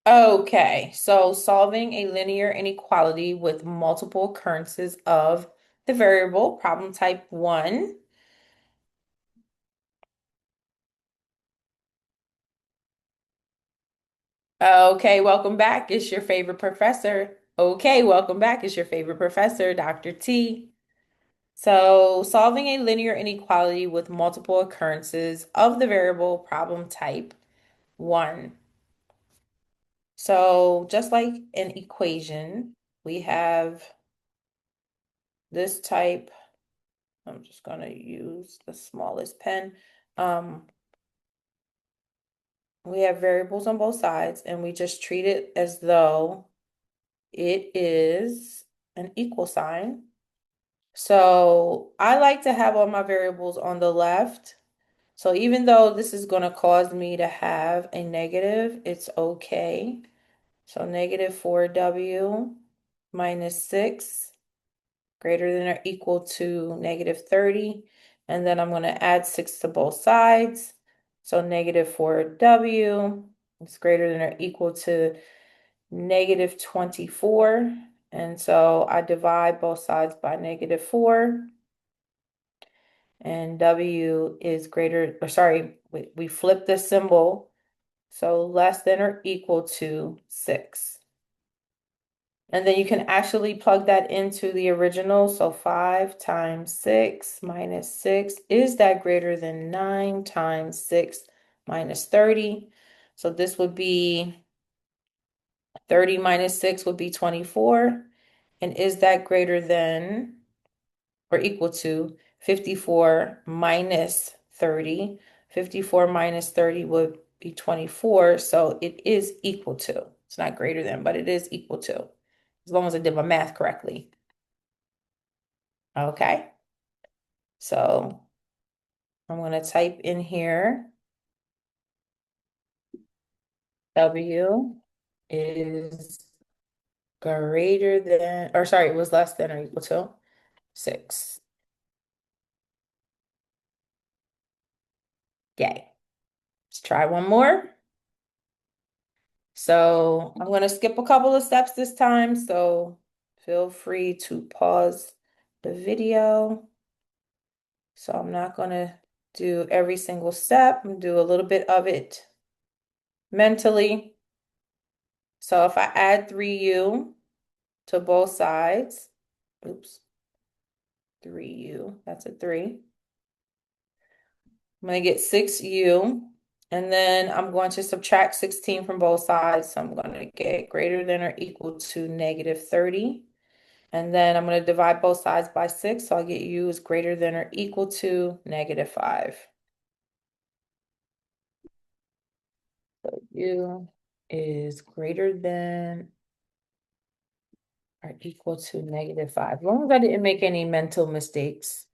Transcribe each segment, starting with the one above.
Okay, so solving a linear inequality with multiple occurrences of the variable, problem type 1. Okay, welcome back. It's your favorite professor. Okay, welcome back. It's your favorite professor, Dr. T. So, solving a linear inequality with multiple occurrences of the variable, problem type 1. So, just like an equation, we have this type. I'm just going to use the smallest pen. Um, we have variables on both sides, and we just treat it as though it is an equal sign. So I like to have all my variables on the left. So even though this is going to cause me to have a negative, it's okay. So negative 4w minus 6 greater than or equal to negative 30. And then I'm going to add 6 to both sides. So negative 4w is greater than or equal to negative 24. And so I divide both sides by negative 4. And w is greater, or sorry, we flip the symbol. So less than or equal to 6. And then you can actually plug that into the original. So 5 times 6 minus 6, is that greater than 9 times 6 minus 30? So this would be 30 minus 6 would be 24. And is that greater than or equal to 54 minus 30? 54 minus 30 would be 24. So it is equal to. It's not greater than, but it is equal to, as long as I did my math correctly. Okay. So I'm going to type in here W is greater than, or sorry, it was less than or equal to 6. Yay. Let's try one more. So I'm going to skip a couple of steps this time. So feel free to pause the video. So I'm not going to do every single step. I'm going to do a little bit of it mentally. So if I add 3u to both sides, oops, 3u, that's a 3. I'm going to get 6u, and then I'm going to subtract 16 from both sides. So I'm going to get greater than or equal to negative 30. And then I'm going to divide both sides by 6. So I'll get u is greater than or equal to negative 5. So u is greater than or equal to negative 5. As long as I didn't make any mental mistakes.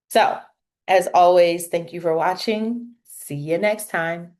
So, as always, thank you for watching. See you next time.